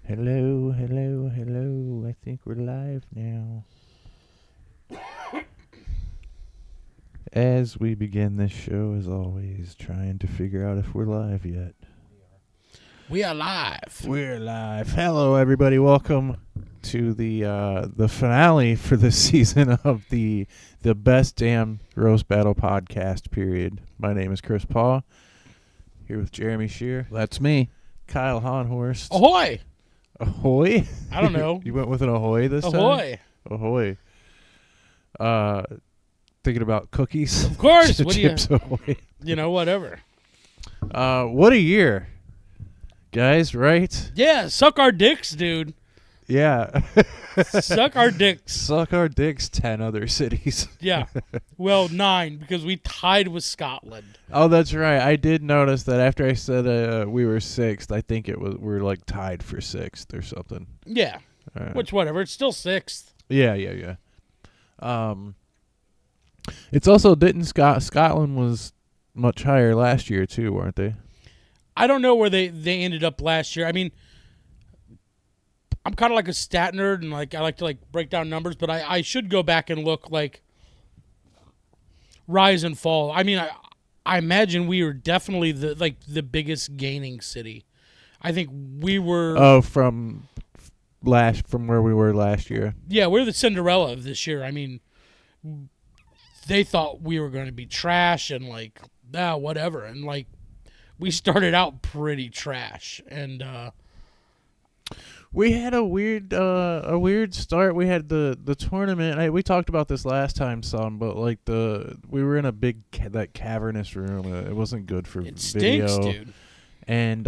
Hello, hello, hello. I think we're live now. As we begin this show, as always, trying to figure out if we're live yet. We are live. We're live. Hello, everybody. Welcome to the finale for this season of the best damn roast battle podcast. Period. My name is Chris Paul. Here with Jeremy Shear. That's me. Kyle Honhorst. Ahoy! Ahoy? I don't know. You went with an ahoy this time? Ahoy! Ahoy. Thinking about cookies. Of course. What do you? Chips Ahoy. You know, whatever. What a year, guys! Right? Yeah, suck our dicks, dude. Yeah. Suck our dicks. Suck our dicks. 10 other cities. Yeah. Well, 9 because we tied with Scotland. Oh, that's right. I did notice that after I said we were 6th. I think we're like tied for 6th or something. Yeah. Which whatever. It's still 6th. Yeah. It's also Scotland was much higher last year too, weren't they? I don't know where they ended up last year. I mean, I'm kind of like a stat nerd and like I like to like break down numbers, but I should go back and look like rise and fall. I mean, I imagine we were definitely the biggest gaining city. I think we were from where we were last year. Yeah, we're the Cinderella of this year. I mean, they thought we were going to be trash and like, whatever. And like, we started out pretty trash. And we had a weird start. We had the tournament. We talked about this last time some, but like we were in a big that cavernous room. It wasn't good for it video. Stinks, dude. And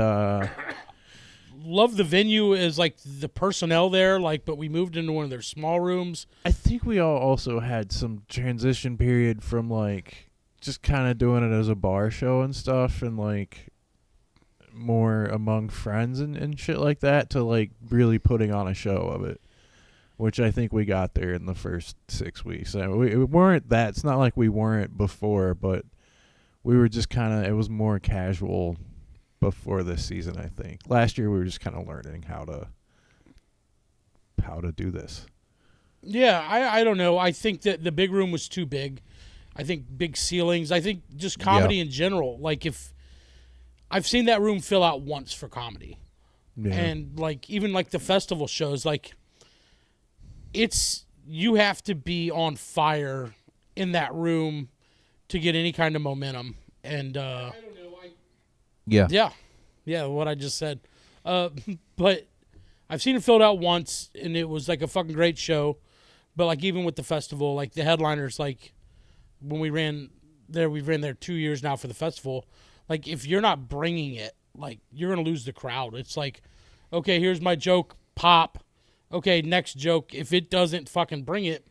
love the venue as like the personnel there, like, but we moved into one of their small rooms. I think we all also had some transition period from like just kind of doing it as a bar show and stuff, and like more among friends and shit like that, to like really putting on a show of it, which I think we got there in the first 6 weeks. We weren't that. It's not like we weren't before, but we were just kind of. It was more casual before this season, I think. Last year we were just kind of learning how to do this. Yeah, I don't know. I think that the big room was too big. I think big ceilings. I think just comedy in general. Like, if I've seen that room fill out once for comedy. Yeah. And like even like the festival shows, like you have to be on fire in that room to get any kind of momentum. And I don't know. Yeah, what I just said. But I've seen it filled out once, and it was like a fucking great show. But like even with the festival, like the headliners, like when we ran there, we've ran there 2 years now for the festival. Like if you're not bringing it, like you're gonna lose the crowd. It's like, okay, here's my joke, pop. Okay, next joke. If it doesn't fucking bring it,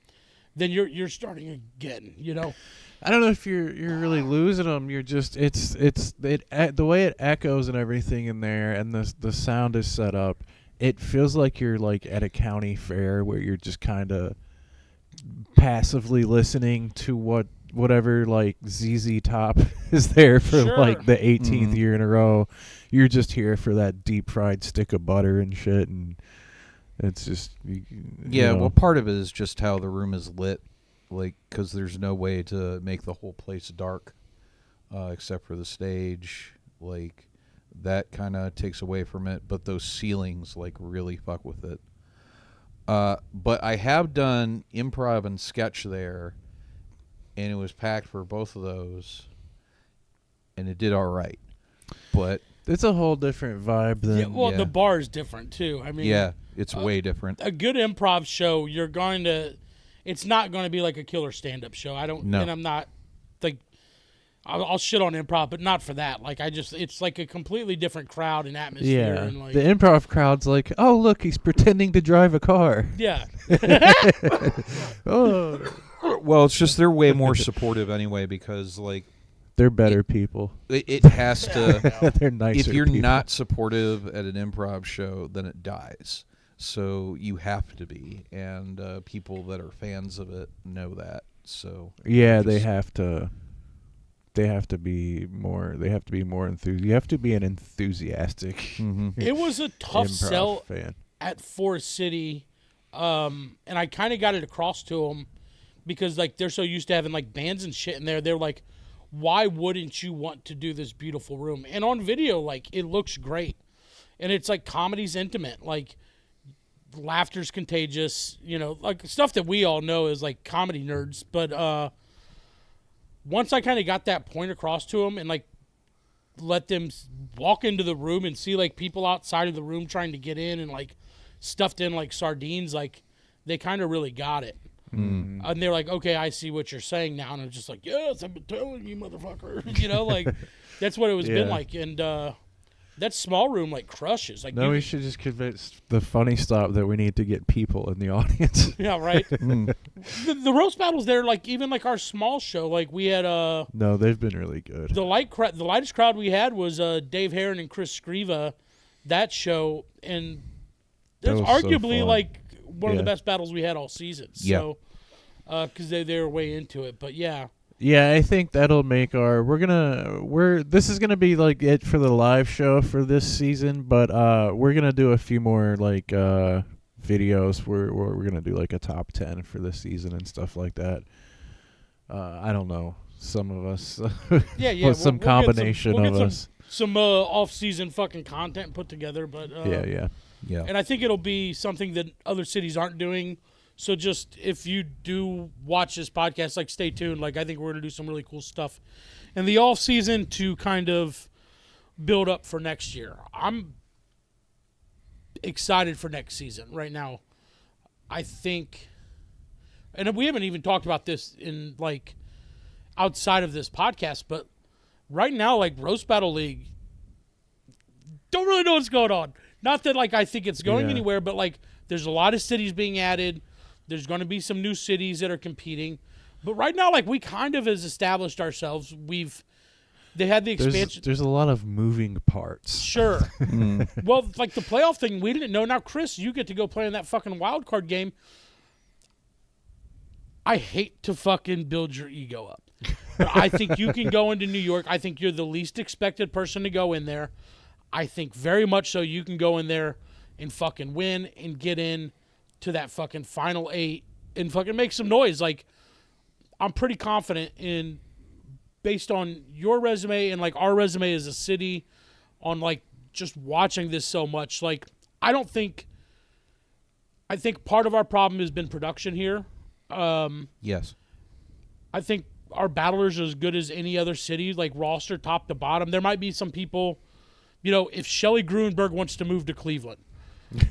then you're starting again. You know. I don't know if you're really losing them. You're just the way it echoes and everything in there, and the sound is set up. It feels like you're like at a county fair where you're just kind of passively listening to whatever like ZZ Top is there for like the 18th year in a row. You're just here for that deep fried stick of butter and shit, and it's just you know. Well, part of it is just how the room is lit. Like, because there's no way to make the whole place dark except for the stage. Like, that kind of takes away from it. But those ceilings, like, really fuck with it. But I have done improv and sketch there, and it was packed for both of those, and it did all right. But it's a whole different vibe than... the bar is different, too. I mean... Yeah, it's way different. A good improv show, you're going to... It's not going to be like a killer stand-up show. And I'm not, like, I'll shit on improv, but not for that. Like, it's like a completely different crowd and atmosphere. Yeah, and like, the improv crowd's like, oh, look, he's pretending to drive a car. Yeah. Oh. Well, it's just they're way more supportive anyway because, like, they're better people. It has to... They're nicer If you're people. not supportive at an improv show, then it dies. So you have to be, and people that are fans of it know that. So yeah, they have to they have to be more. They have to be more You have to be an enthusiastic. It was a tough improv sell fan. at Forest City, and I kind of got it across to them because like they're so used to having like bands and shit in there. They're like, why wouldn't you want to do this beautiful room? And on video, like it looks great, and it's like comedy's intimate, like laughter's contagious. You know, like stuff that we all know is like comedy nerds, but once I kind of got that point across to them and like let them walk into the room and see like people outside of the room trying to get in and like stuffed in like sardines, like they kind of really got it. And they're like, okay, I see what you're saying now. And I'm just like, yes, I've been telling you, motherfucker. You know, like that's what it was been like. And that small room like crushes. Like No, we should just convince the funny stop that we need to get people in the audience. yeah, right. The roast battles there, like even like our small show, like we had No, they've been really good. the lightest crowd we had was Dave Herron and Chris Scriva, that show, and that's was so arguably fun. like one of the Yeah. best battles we had all season. Yeah. So because they were way into it, but yeah. Yeah, I think that'll make this is gonna be like it for the live show for this season, but we're gonna do a few more like videos where we're gonna do like a top 10 for this season and stuff like that. I don't know, some of us, Yeah, with some we'll get combination we'll of get us. some off-season fucking content put together, but Yeah. and I think it'll be something that other cities aren't doing. So just if you do watch this podcast, like stay tuned. Like I think we're gonna do some really cool stuff in the off season to kind of build up for next year. I'm excited for next season right now. I think, and we haven't even talked about this in like outside of this podcast, but right now, like Roast Battle League, don't really know what's going on. Not that like I think it's going anywhere, but like there's a lot of cities being added. There's going to be some new cities that are competing. But right now, like, we kind of has established ourselves. They had the expansion. There's a lot of moving parts. Sure. Well, like the playoff thing, we didn't know. Now, Chris, you get to go play in that fucking wild card game. I hate to fucking build your ego up. But I think you can go into New York. I think you're the least expected person to go in there. I think very much so you can go in there and fucking win and get in to that fucking final 8 and fucking make some noise. Like, I'm pretty confident in, based on your resume and like our resume as a city, on like just watching this so much. Like, I think part of our problem has been production here. Yes. I think our battlers are as good as any other city, like roster top to bottom. There might be some people, you know, if Shelley Gruenberg wants to move to Cleveland,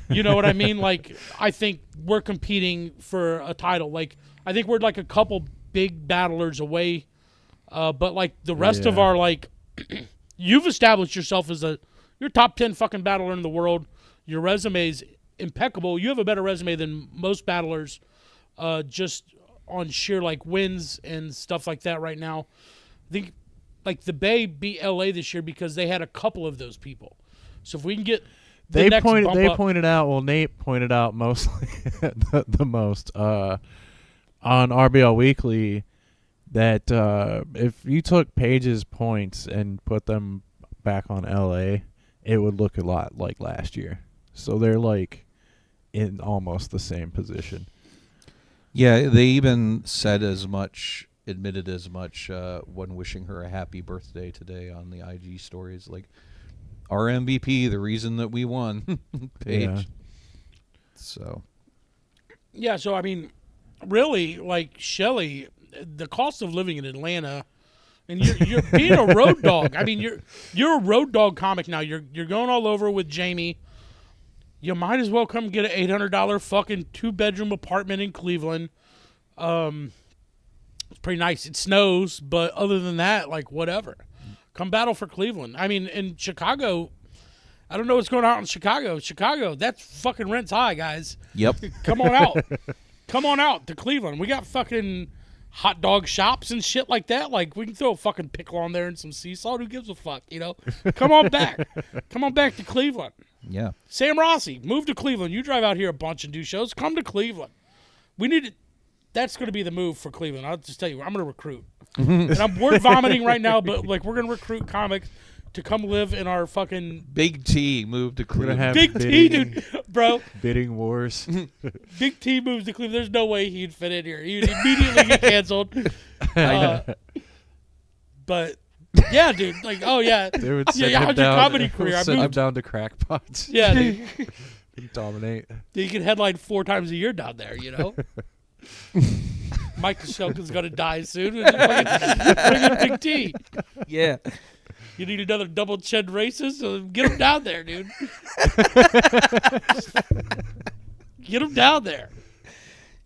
you know what I mean? Like, I think we're competing for a title. Like, I think we're like a couple big battlers away. But like the rest of our, like, you've established yourself as you're top 10 fucking battler in the world. Your resume's impeccable. You have a better resume than most battlers, just on sheer like wins and stuff like that right now. I think like the Bay beat LA this year because they had a couple of those people. So if we can get Nate pointed out mostly the most on RBL Weekly that if you took Paige's points and put them back on LA, it would look a lot like last year. So they're like in almost the same position. Yeah, they even admitted as much when wishing her a happy birthday today on the IG stories. Like, our MVP, the reason that we won, Paige. Yeah. So. Yeah, so I mean, really, like Shelley, the cost of living in Atlanta, and you're being a road dog. I mean, you're a road dog comic now. You're going all over with Jamie. You might as well come get an $800 fucking 2-bedroom apartment in Cleveland. It's pretty nice. It snows, but other than that, like, whatever. Come battle for Cleveland. I mean, in Chicago, I don't know what's going on in Chicago. Chicago, that's fucking rent's high, guys. Yep. Come on out. Come on out to Cleveland. We got fucking hot dog shops and shit like that. Like, we can throw a fucking pickle on there and some sea salt. Who gives a fuck, you know? Come on back. Come on back to Cleveland. Yeah. Sam Rossi, move to Cleveland. You drive out here a bunch and do shows. Come to Cleveland. We need to. That's going to be the move for Cleveland. I'll just tell you, I'm going to recruit And I'm word vomiting right now, but like we're gonna recruit comics to come live in our fucking Big T moved to We're gonna Cleveland. have Big T, dude, bro. bidding wars. Big T moves to Cleveland. There's no way he'd fit in here. He would immediately get canceled. But yeah, dude, like, oh yeah, They would yeah, send yeah. him How's your down- comedy career? I Send him moved. down to crackpots. Yeah, dude. Dominate. You can headline 4 times a year down there. You know. Mike Tashelka's gonna die soon. Bring in Big T. Yeah. You need another double chin racist? So get him down there, dude. Get him down there.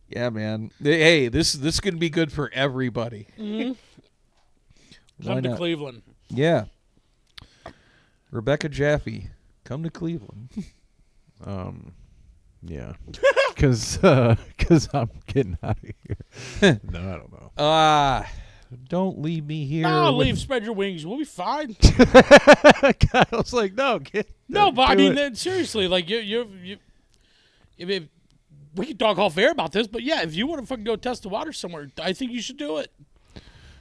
Yeah, man. Hey, this is gonna be good for everybody. Mm-hmm. Why Come to not? Cleveland. Yeah. Rebecca Jaffe, come to Cleveland. Yeah. Cause I'm getting out of here. No, I don't know. Don't leave me here. No, with- leave. Spread your wings. We'll be fine. God, I was like, no, No, but I do mean, it. then, seriously, like you if we can talk off air about this, but yeah, if you want to fucking go test the water somewhere, I think you should do it.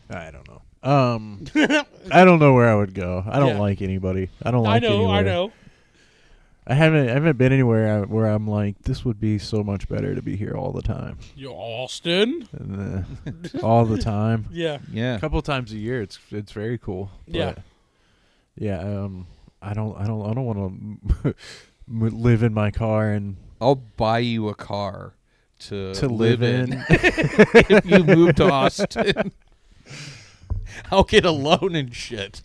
I don't know. I don't know where I would go. I don't Yeah. like anybody. I don't I like know, anywhere. I know. I haven't been anywhere where I'm like, this would be so much better to be here all the time. You're Austin. And, all the time. Yeah. Yeah. A couple times a year, it's very cool. Yeah. But, yeah. I don't want to live in my car and I'll buy you a car to live in. if you move to Austin. I'll get a loan and shit.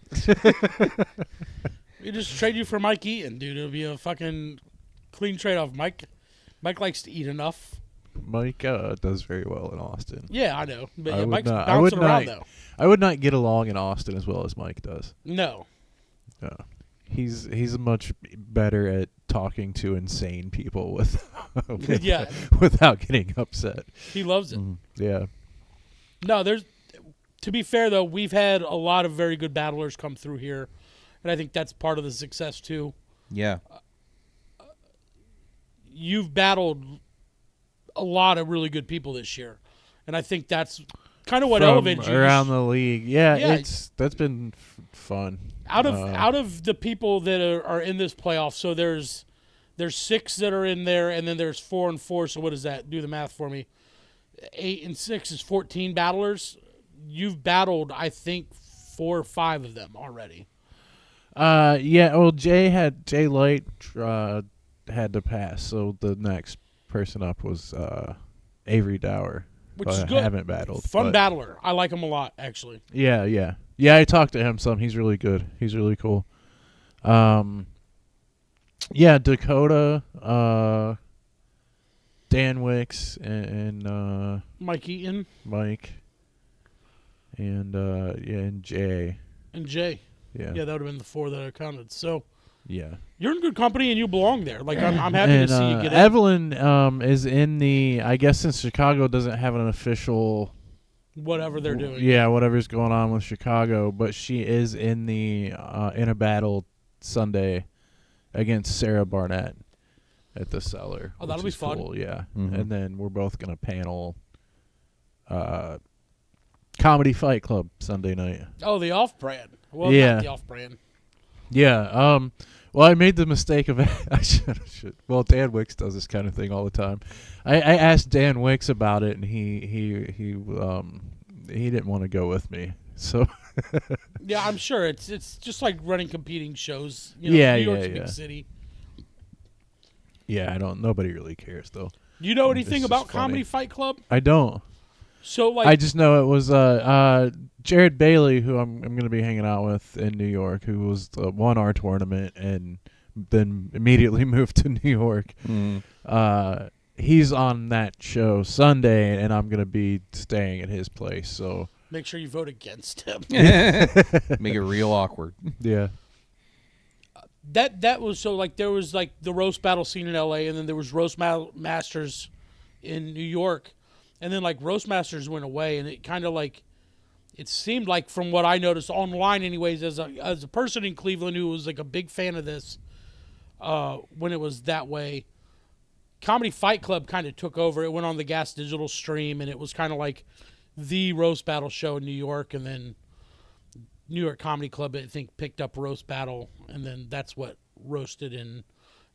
We just trade you for Mike Eaton, dude. It'll be a fucking clean trade-off. Mike likes to eat enough. Mike does very well in Austin. Yeah, I know. But I yeah, would Mike's not- I would bouncing around, not- though. I would not get along in Austin as well as Mike does. No. He's much better at talking to insane people Yeah. without getting upset. He loves it. Yeah. No, to be fair, though, we've had a lot of very good battlers come through here. And I think that's part of the success, too. Yeah. You've battled a lot of really good people this year. And I think that's kind of what From elevated you. around the league. Yeah, Yeah. that's been fun. Out of the people that are in this playoff, so there's 6 that are in there, and then there's 4 and 4. So what is that? Do the math for me. 8 and 6 is 14 battlers. You've battled, I think, 4 or 5 of them already. Yeah. Well, Jay Light had to pass, so the next person up was Avery Dower, Which who is I good. haven't battled. Fun but- battler. I like him a lot, actually. Yeah. I talked to him some. He's really good. He's really cool. Yeah, Dakota, Dan Wicks, and Mike Eaton Mike, and Jay. and Jay. Yeah. Yeah, that would have been the 4 that I counted. So Yeah. you're in good company and you belong there. Like I'm happy And to see you get in. Evelyn is in the. I guess since Chicago doesn't have an official. Whatever they're doing. Yeah, whatever's going on with Chicago, but she is in the in a battle Sunday against Sarah Barnett at the Cellar. Oh, that'll which be is fun. Cool, yeah, Mhm. and then we're both gonna panel. Comedy Fight Club Sunday night. Oh, the off-brand. Well, Yeah. not the off-brand. Yeah. Well, I made the mistake of I should. Well, Dan Wicks does this kind of thing all the time. I asked Dan Wicks about it, and he didn't want to go with me. So Yeah, I'm sure it's just like running competing shows. You know, Yeah, New York's yeah, a big yeah. city. yeah, I don't. Nobody really cares though. Do you know This anything is about funny. Comedy Fight Club? I don't. So like, I just know it was Jared Bailey, who I'm going to be hanging out with in New York, who was won our tournament and then immediately moved to New York. He's on that show Sunday, and I'm going to be staying at his place. So make sure you vote against him. Make it real awkward. yeah, That was so like there was like the roast battle scene in L.A. and then there was roast masters in New York, and then like roast masters went away, and it kind of like it seemed like from what I noticed online, anyways, as a person in Cleveland who was like a big fan of this, when it was that way, Comedy Fight Club kind of took over. It went on the Gas Digital stream, and it was kind of like the roast battle show in New York, and then New York Comedy Club, I think, picked up roast battle, and then that's what roasted and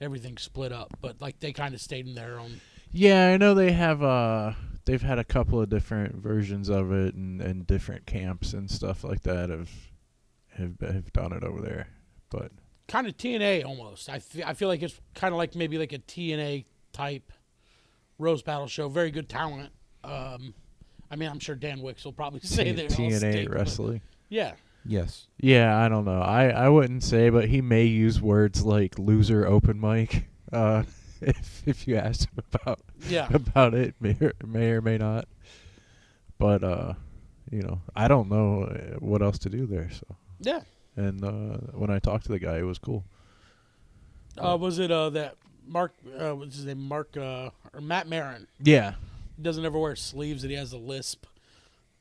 everything split up. But like they kind of stayed in their own. Yeah, I know they have. They've had a couple of different versions of it, and different camps and stuff like that have done it over there. But Kind of TNA almost. I feel like it's kind of like maybe like a TNA type roast battle show. Very good talent. I mean, I'm sure Dan Wicks will probably say they're all TNA stink, but wrestling. yeah. Yes. Yeah, I don't know. I wouldn't say, but he may use words like loser open mic. If you asked him about it, may or may not. But I don't know what else to do there. So Yeah. and when I talked to the guy, it was cool. Was it that Mark? What's his name? Mark or Matt Maron? Yeah. He doesn't ever wear sleeves, and he has a lisp.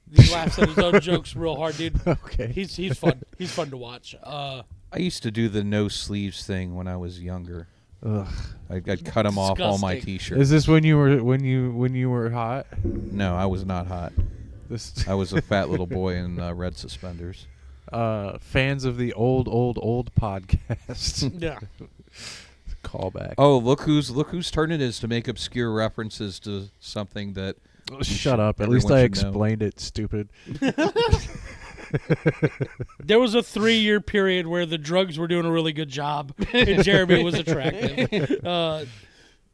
He laughs at his own jokes real hard, dude. Okay. He's fun. He's fun to watch. I used to do the no sleeves thing when I was younger. Ugh. I'd cut them off all my Disgusting. T-shirts. Is this when you were hot? No, I was not hot. This I was a fat little boy in red suspenders. fans of the old podcast. Yeah. Callback. Oh, look whose turn it is to make obscure references to something that. Shut up. At least everyone I should know. explained it, stupid. There was a 3-year period where the drugs were doing a really good job, and Jeremy was attractive.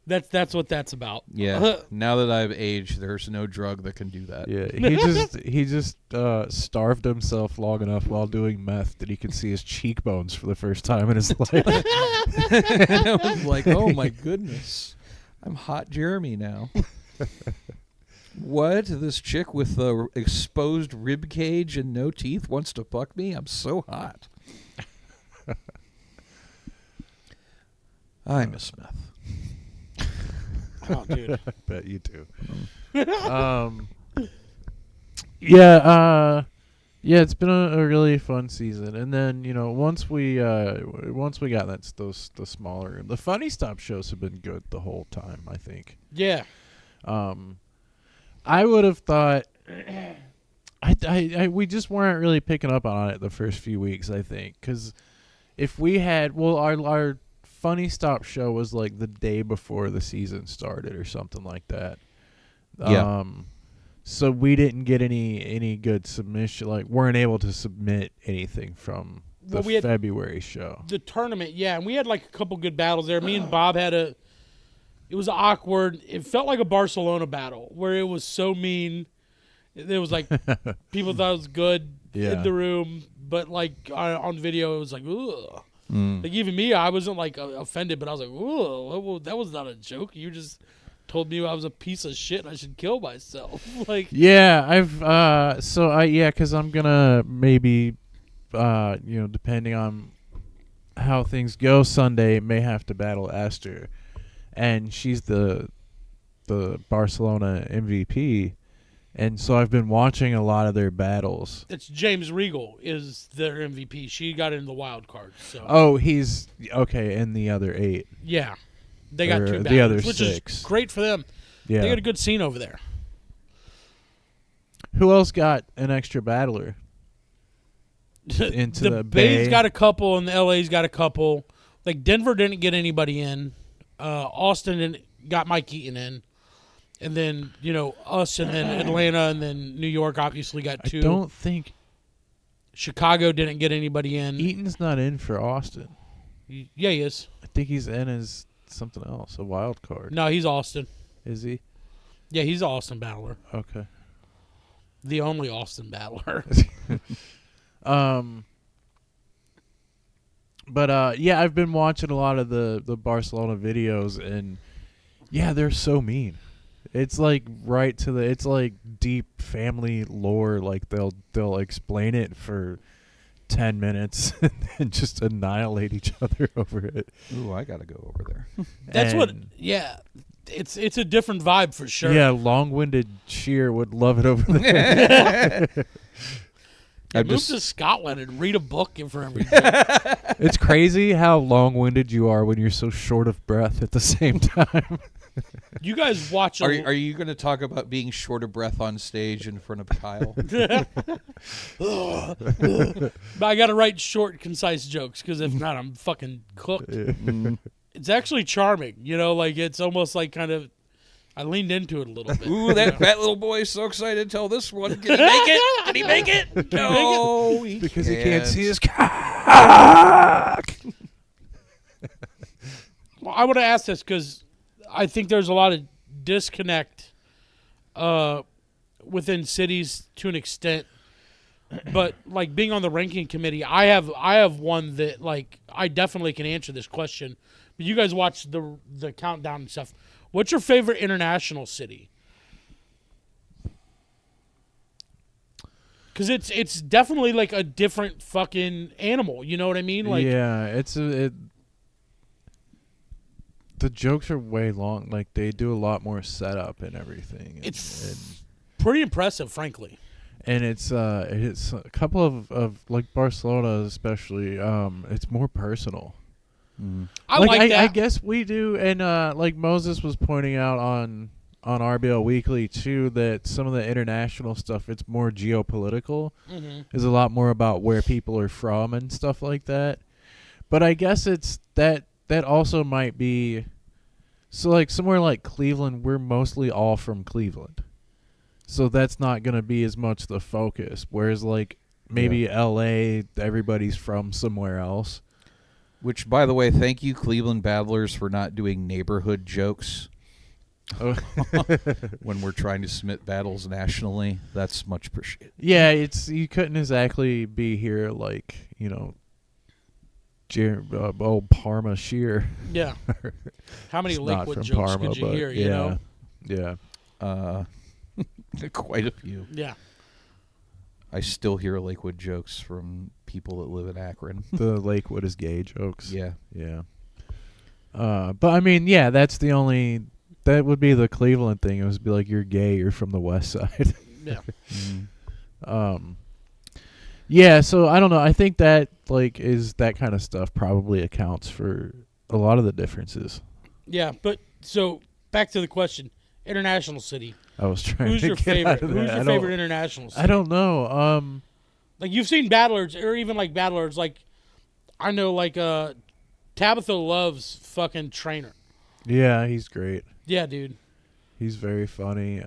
That's what that's about. Yeah. Now that I've aged, there's no drug that can do that. Yeah, he just starved himself long enough while doing meth that he could see his cheekbones for the first time in his life. And I was like, oh my goodness, I'm hot Jeremy now. What? This chick with the exposed rib cage and no teeth wants to fuck me? I'm so hot. I miss meth. Oh, dude. I bet you do. Yeah, it's been a really fun season. And then, once we got the smaller room, the Funny Stop shows have been good the whole time, I think. Yeah. I would have thought we just weren't really picking up on it the first few weeks, I think, because if we had, our Funny Stop show was like the day before the season started or something like that. Yeah. So we didn't get any good submission, like weren't able to submit anything from the February show. The tournament, yeah, and we had like a couple good battles there. Me and Bob had it was awkward. It felt like a Barcelona battle where it was so mean. It was like people thought it was good in the room, but like on video it was like, ugh. Like even me, I wasn't like offended, but I was like, ugh, that was not a joke. You just told me I was a piece of shit and I should kill myself. Like, yeah, because I'm gonna maybe, depending on how things go Sunday, may have to battle Esther. And she's the Barcelona MVP, and so I've been watching a lot of their battles. it's James Regal is their MVP. She got in the wild card. So Oh, he's okay, and the other 8. yeah, they got Or 2 the battles, other which 6. is great for them. Yeah. They got a good scene over there. Who else got an extra battler? Into the Bay's Bay? got a couple, and the LA's got a couple. Like Denver didn't get anybody in. Austin got Mike Eaton in, and then us, and then Atlanta, and then New York obviously got 2. I don't think Chicago didn't get anybody in. Eaton's not in for Austin. Yeah, he is. I think he's in as something else, a wild card. No, he's Austin. Is he? Yeah, he's the Austin battler. Okay. The only Austin battler. But I've been watching a lot of the Barcelona videos, and yeah, they're so mean. It's like it's like deep family lore. Like they'll explain it for 10 minutes and then just annihilate each other over it. Ooh, I gotta go over there. That's yeah. It's a different vibe for sure. Yeah, long-winded Sheer would love it over there. Move to Scotland and read a book for every day. It's crazy how long-winded you are when you're so short of breath at the same time. You guys watch. Are you going to talk about being short of breath on stage in front of Kyle? But I got to write short, concise jokes because if not, I'm fucking cooked. It's actually charming, like it's almost like kind of. I leaned into it a little bit. Ooh, that fat little boy is so excited to tell this one. Can he make it? Can he make it? No, because he can't see his cock. Well, I want to ask this because I think there's a lot of disconnect within cities to an extent. But like being on the ranking committee, I have one that like I definitely can answer this question. But you guys watch the countdown and stuff. What's your favorite international city? Because it's definitely like a different fucking animal. You know what I mean? Like yeah, the jokes are way long. Like they do a lot more setup and everything. It's pretty impressive, frankly. And it's a couple of like Barcelona especially. It's more personal. I like that. I guess we do, and like Moses was pointing out on RBL Weekly too, that some of the international stuff, it's more geopolitical. Is a lot more about where people are from and stuff like that. But I guess it's that also might be so like somewhere like Cleveland, we're mostly all from Cleveland, so that's not gonna be as much the focus. Whereas like maybe LA, everybody's from somewhere else. Which, by the way, thank you, Cleveland Battlers, for not doing neighborhood jokes when we're trying to submit battles nationally. That's much appreciated. Yeah, you couldn't exactly be here like, old Parma Shear. Yeah. How many It's liquid not from jokes Parma, could you but hear, Yeah. Quite a few. Yeah. I still hear Lakewood jokes from people that live in Akron. The Lakewood is gay jokes. Yeah. Yeah. But I mean, yeah, that would be the Cleveland thing. It would be like, you're gay, you're from the West Side. Yeah. Yeah, so I don't know. I think that like is that kind of stuff probably accounts for a lot of the differences. Yeah, but so back to the question. International city. I was trying Who's to your get favorite? out of that. Who's your favorite international city? I don't know. Like you've seen battlers, or even like battlers. Like I know, like Tabitha loves fucking Trainer. Yeah, he's great. Yeah, dude. He's very funny.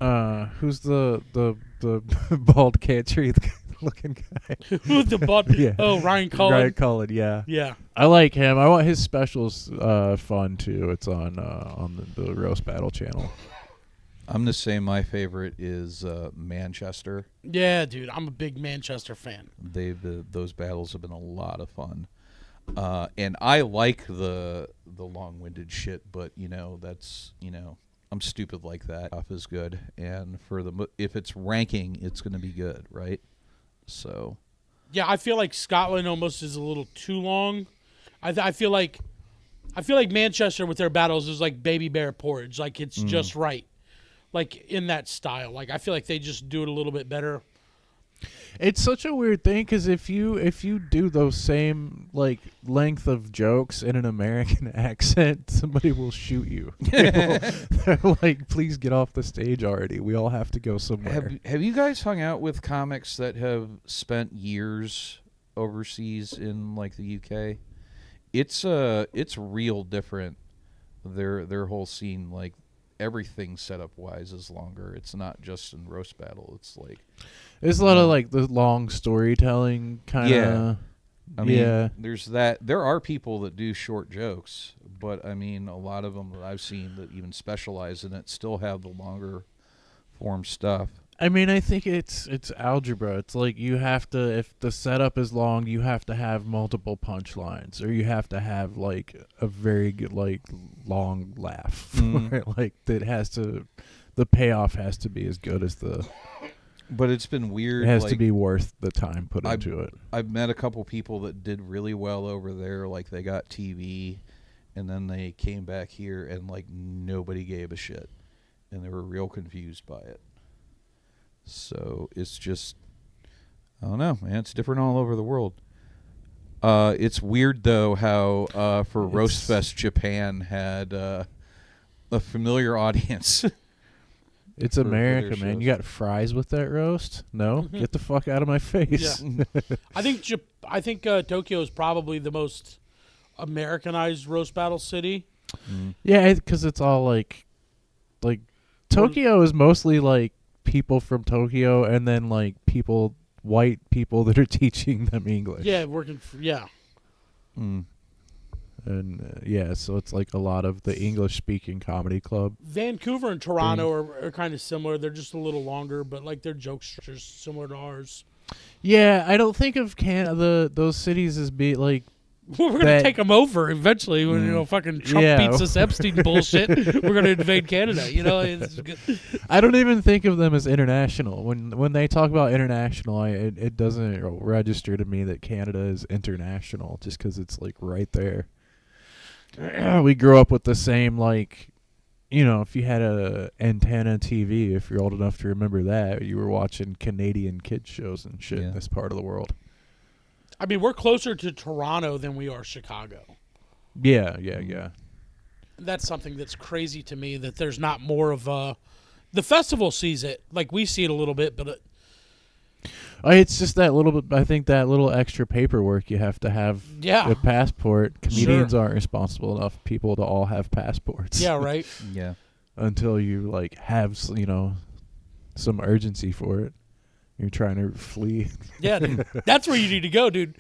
Who's the bald cancer looking guy? Who's the bald? Yeah. Oh, Ryan Cullen. Ryan Cullen, yeah. Yeah. I like him. I want his specials fun too. It's on the Roast Battle channel. I'm the same. My favorite is Manchester. Yeah, dude. I'm a big Manchester fan. Those battles have been a lot of fun. And I like the long-winded shit, but that's I'm stupid like that. Stuff is good, and if it's ranking, it's going to be good, right? So, yeah, I feel like Scotland almost is a little too long. I feel like Manchester with their battles is like Baby Bear Porridge, like it's just right, like in that style. Like I feel like they just do it a little bit better. It's such a weird thing because if you do those same like length of jokes in an American accent, somebody will shoot you. They're like, please get off the stage already. We all have to go somewhere. Have you guys hung out with comics that have spent years overseas in like the UK? It's real different. Their whole scene, like everything setup wise, is longer. It's not just in roast battle. It's like there's a lot of like the long storytelling kind of. Yeah. I mean, yeah. There's that. There are people that do short jokes, but I mean, a lot of them that I've seen that even specialize in it still have the longer form stuff. I mean, I think it's algebra. It's like you have to, if the setup is long, you have to have multiple punchlines, or you have to have like a very good like long laugh. Like the payoff has to be as good as the. But it's been weird. It has to be worth the time put into it. I've met a couple people that did really well over there. Like they got TV, and then they came back here, and like nobody gave a shit, and they were real confused by it. So it's just, I don't know, man. It's different all over the world. It's weird though how for Roast Fest Japan had a familiar audience. It's for America, their man. shows. You got fries with that roast? No, get the fuck out of my face. Yeah. I think Tokyo is probably the most Americanized roast battle city. Yeah, because it's all like Tokyo is mostly like people from Tokyo, and then like white people that are teaching them English. Yeah, yeah. Mm. And so it's like a lot of the English-speaking comedy club. Vancouver and Toronto are kind of similar. They're just a little longer, but like their joke structure's similar to ours. Yeah, I don't think of those cities as be like. We're gonna take them over eventually when fucking Trump beats this Epstein bullshit. We're gonna invade Canada. It's good. I don't even think of them as international. When they talk about international, it doesn't register to me that Canada is international just because it's like right there. We grew up with the same if you had a antenna TV, if you're old enough to remember that, you were watching Canadian kids shows and shit in this part of the world. I mean, we're closer to Toronto than we are Chicago. Yeah. That's something that's crazy to me, that there's not more of a... The festival sees it. Like, we see it a little bit, but... It's just that little bit. I think that little extra paperwork you have to have a passport. Comedians aren't responsible enough people to all have passports. Yeah, right? Yeah. Until you, have, some urgency for it. You're trying to flee. Yeah, dude. That's where you need to go, dude.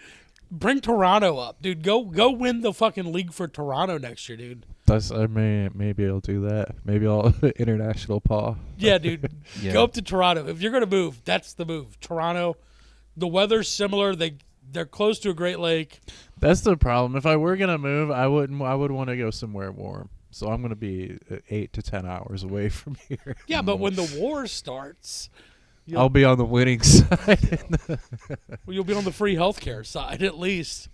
Bring Toronto up, dude. Go win the fucking league for Toronto next year, dude. Maybe I'll do that. Maybe I'll international paw. Yeah, dude. Go up to Toronto. If you're gonna move, that's the move. Toronto. The weather's similar. They're close to a Great Lake. That's the problem. If I were gonna move, I would want to go somewhere warm. So I'm gonna be 8 to 10 hours away from here. Yeah, but when the war starts, I'll be on the winning side. well, you'll be on the free healthcare side at least.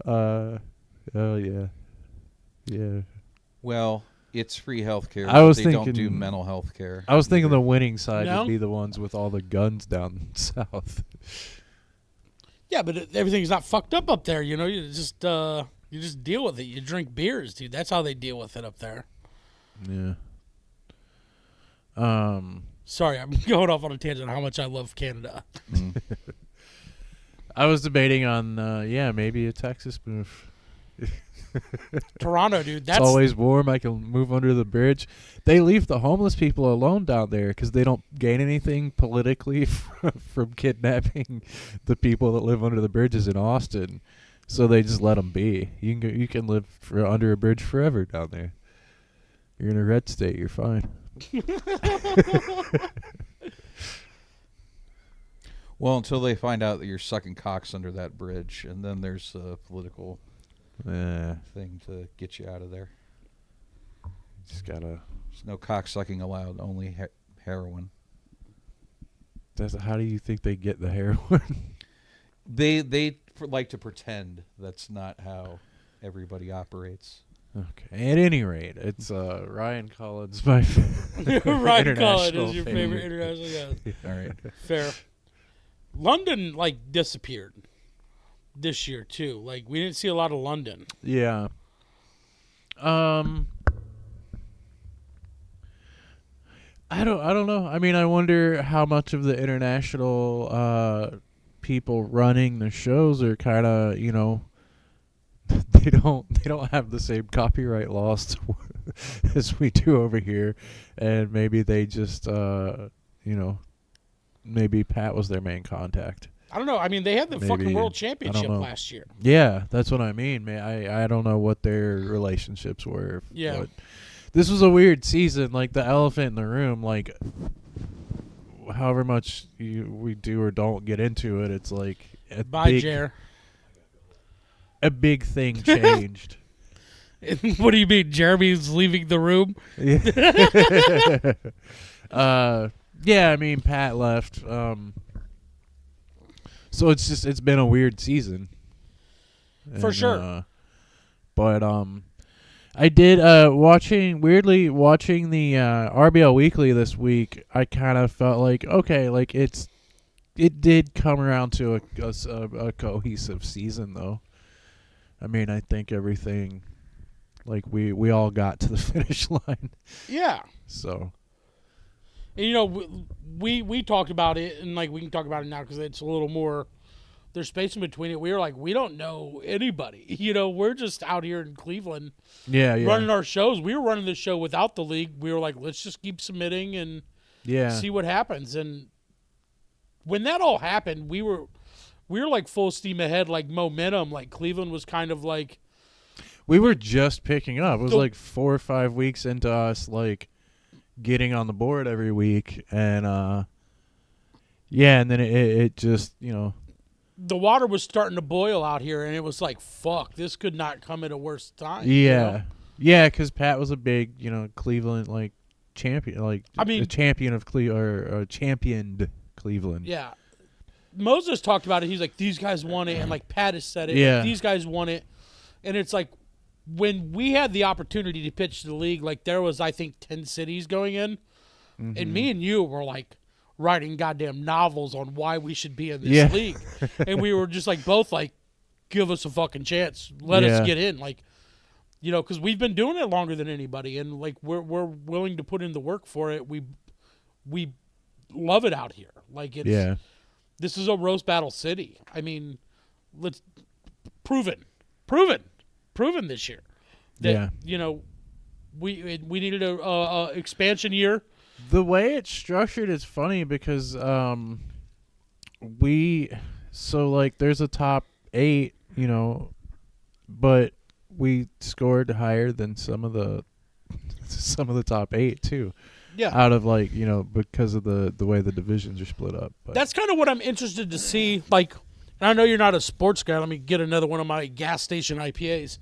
Oh yeah. Yeah. Well, it's free healthcare. They don't do mental health care. I was thinking the winning side would be the ones with all the guns down south. Yeah, but everything's not fucked up there. You just deal with it. You drink beers, dude. That's how they deal with it up there. Yeah. Sorry, I'm going off on a tangent on how much I love Canada. I was debating on maybe a Texas move. Toronto, dude. It's always warm. I can move under the bridge. They leave the homeless people alone down there because they don't gain anything politically from kidnapping the people that live under the bridges in Austin. So they just let them be. You can live under a bridge forever down there. You're in a red state. You're fine. Well, until they find out that you're sucking cocks under that bridge, and then there's a political thing to get you out of there. Just gotta. There's no cock sucking allowed. Only heroin. How do you think they get the heroin? They like to pretend that's not how everybody operates. Okay. At any rate, it's Ryan Collins, my Ryan Collins is your favorite international guy. All right. Fair. London disappeared this year too. We didn't see a lot of London. Yeah. I don't know. I mean, I wonder how much of the international people running the shows are kind of, they don't have the same copyright laws as we do over here, and maybe they just maybe Pat was their main contact. I don't know. I mean, they had the fucking world championship last year. Yeah, that's what I mean. I don't know what their relationships were. Yeah. But this was a weird season. The elephant in the room, however much we do or don't get into it, it's Bye, Jer. A big thing changed. What do you mean? Jeremy's leaving the room? Yeah, I mean, Pat left. So it's been a weird season. For sure. But I did watching the RBL Weekly this week. I kind of felt okay, it did come around to a cohesive season, though. I mean, I think everything, like we all got to the finish line. Yeah. So. And, you know, we talked about it, and like we can talk about it now because it's a little more. There's space in between it. We were like, we don't know anybody. You know, we're just out here in Cleveland, running our shows. We were running the show without the league. We were like, let's just keep submitting and see what happens. And when that all happened, we were like full steam ahead, like momentum. Like Cleveland was kind of like, we were just picking up. It was like 4 or 5 weeks into us like getting on the board every week, and and then it just, you know. The water was starting to boil out here, and it was like, fuck, this could not come at a worse time. Yeah. You know? Yeah, because Pat was a big, you know, Cleveland, like, champion. Like, I mean, a champion of championed Cleveland. Yeah. Moses talked about it. He's like, these guys won it, and, like, Pat has said it. Yeah. Like, these guys won it. And it's like, when we had the opportunity to pitch the league, like, there was, I think, 10 cities going in, and me and you were, like, writing goddamn novels on why we should be in this league. And we were just like both like, give us a fucking chance. Let us get in. Like, you know, because we've been doing it longer than anybody, and like we're willing to put in the work for it. We love it out here. Like it's this is a roast battle city. I mean, let's proven this year that you know we needed a expansion year. The way it's structured is funny because so like there's a top 8, you know, but we scored higher than some of the top 8 too. Yeah. Out of like, you know, because of the way the divisions are split up. But that's kind of what I'm interested to see. Like, and I know you're not a sports guy. Let me get another one of my gas station IPAs.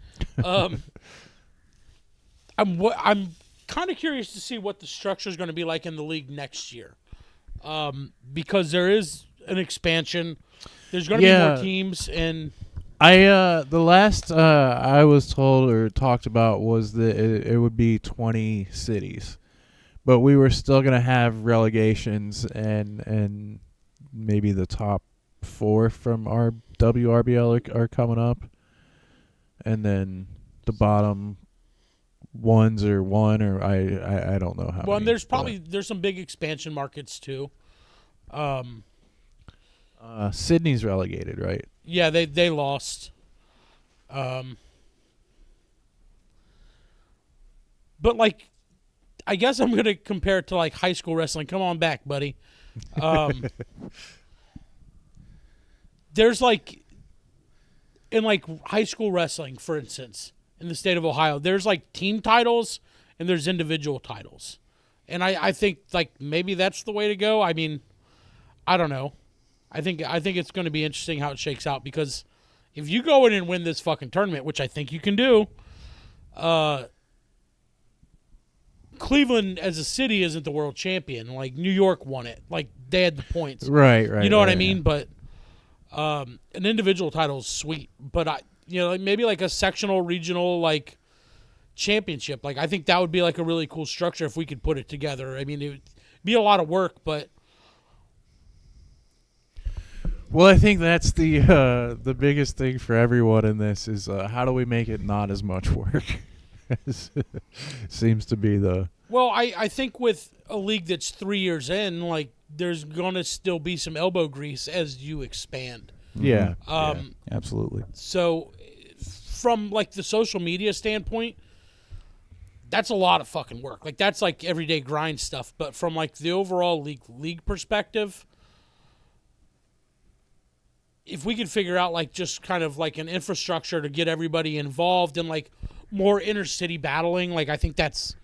I'm kind of curious to see what the structure is going to be like in the league next year, because there is an expansion. There's going to be more teams, and the last I was told or talked about was that it would be 20 cities, but we were still going to have relegations and maybe the top 4 from our WRBL are coming up, and then the bottom ones or one, or I don't know how. Well, many, and there's some big expansion markets too. Sydney's relegated, right? Yeah, they lost. But like, I guess I'm gonna compare it to like high school wrestling. Come on back, buddy. There's like in like high school wrestling, for instance. In the state of Ohio, there's like team titles and there's individual titles, and I think like maybe that's the way to go. I mean, I don't know. I think it's going to be interesting how it shakes out, because if you go in and win this fucking tournament, which I think you can do, Cleveland as a city isn't the world champion. Like New York won it. Like they had the points. Right. You know what I mean? Yeah. But an individual title is sweet, but you know, like maybe like a sectional, regional, like championship. Like I think that would be like a really cool structure if we could put it together. I mean, it would be a lot of work, but. Well, I think that's the biggest thing for everyone in this is how do we make it not as much work? Seems to be the. Well, I think with a league that's 3 years in, like there's gonna still be some elbow grease as you expand. Yeah. Absolutely. So, from like the social media standpoint, that's a lot of fucking work. Like that's like everyday grind stuff. But from like the overall league perspective, if we could figure out like just kind of like an infrastructure to get everybody involved in like more intercity battling, like I think that's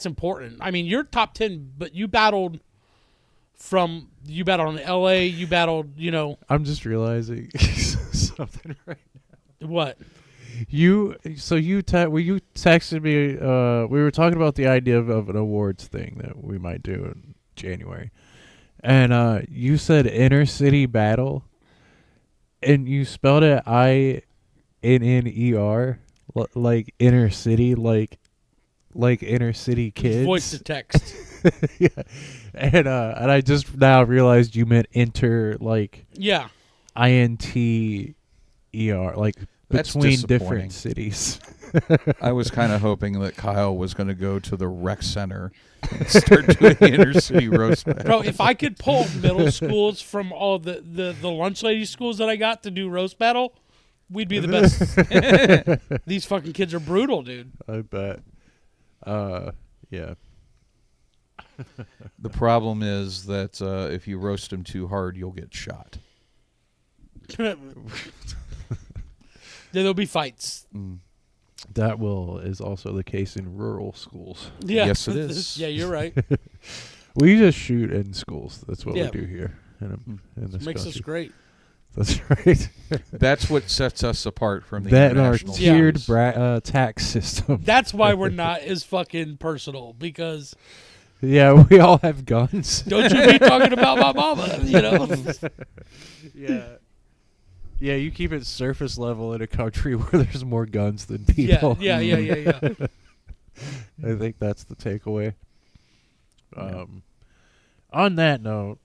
important. I mean, you're top 10, but you battled in LA, you battled, you know. I'm just realizing something right now. What? You texted me, we were talking about the idea of an awards thing that we might do in January. And you said inner city battle, and you spelled it INNER, like inner city, like inner city kids. Voice to text. Yeah. And I just now realized you meant inter, like Yeah. INTER, like That's between disappointing. different cities. I was kind of hoping that Kyle was going to go to the rec center and start doing inner city roast battle. Bro, if I could pull middle schools from all the lunch lady schools that I got to do roast battle, we'd be the best. These fucking kids are brutal, dude. I bet. Yeah. The problem is that if you roast them too hard, you'll get shot. There'll be fights. That is also the case in rural schools. Yeah. Yes, it is. Yeah, you're right. We just shoot in schools. That's what Yeah. we do here in this Makes us country. great. That's right. That's what sets us apart from the That and our international tiered schools. tax system. That's why we're not as fucking personal, because Yeah, we all have guns. don't you be talking about my mama, you know? Yeah. Yeah, you keep it surface level in a country where there's more guns than Yeah, people. yeah. I think that's the takeaway. On that note,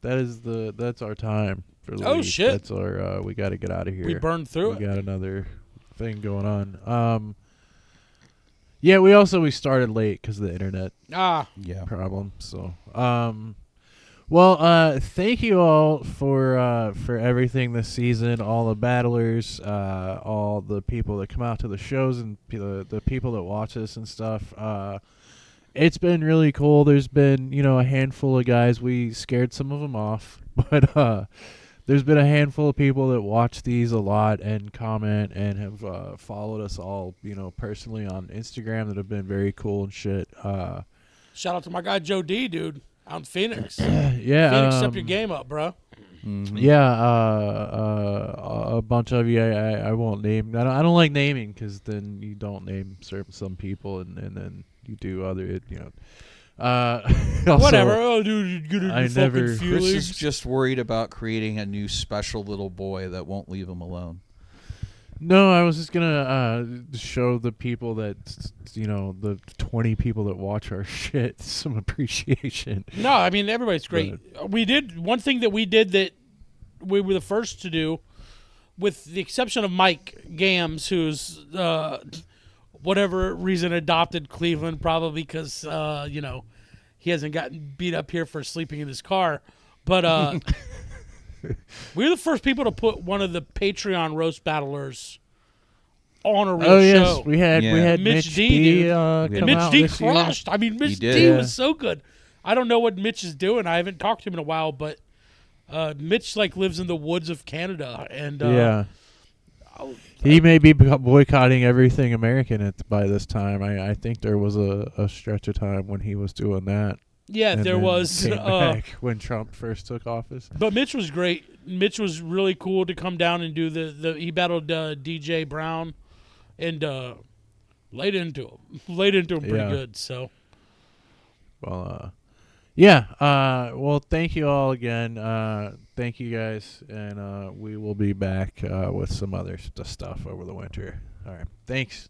that's our time for the Oh, week. shit. That's our we got to get out of here. We burned through We it. got another thing going on. Yeah, we started late because of the internet Yeah. problem. So, well, thank you all for everything this season. All the battlers, all the people that come out to the shows, and the people that watch us and stuff. It's been really cool. There's been a handful of guys. We scared some of them off, but there's been a handful of people that watch these a lot and comment and have followed us all personally on Instagram that have been very cool and shit. Shout out to my guy Joe D, dude, out in Phoenix. Yeah, Phoenix, step your game up, bro. Yeah, a bunch of you I won't name. I don't like naming because then you don't name some people and then you do other also, Whatever. Oh, dude, you're I fucking never- Chris feelings. is just worried about creating a new special little boy that won't leave him alone. No, I was just gonna show the people that the 20 people that watch our shit some appreciation. No, I mean everybody's great. We did one thing that we did that we were the first to do, with the exception of Mike Gams, who's whatever reason adopted Cleveland, probably because he hasn't gotten beat up here for sleeping in his car. But we were the first people to put one of the Patreon roast battlers on a real show. Yes, we had Mitch Mitch D, D dude. come And Mitch out D this year. crushed. I mean, Mitch He did. D Yeah. was so good. I don't know what Mitch is doing. I haven't talked to him in a while, but Mitch lives in the woods of Canada, and Yeah. He may be boycotting everything American by this time. I think there was a stretch of time when he was doing that. yeah, and there then was. came back when Trump first took office. But Mitch was great. Mitch was really cool to come down and do he battled DJ Brown, and laid into him pretty Yeah. good. So Well, yeah. Well, thank you all again. Thank you guys, and we will be back with some other stuff over the winter. All right. Thanks.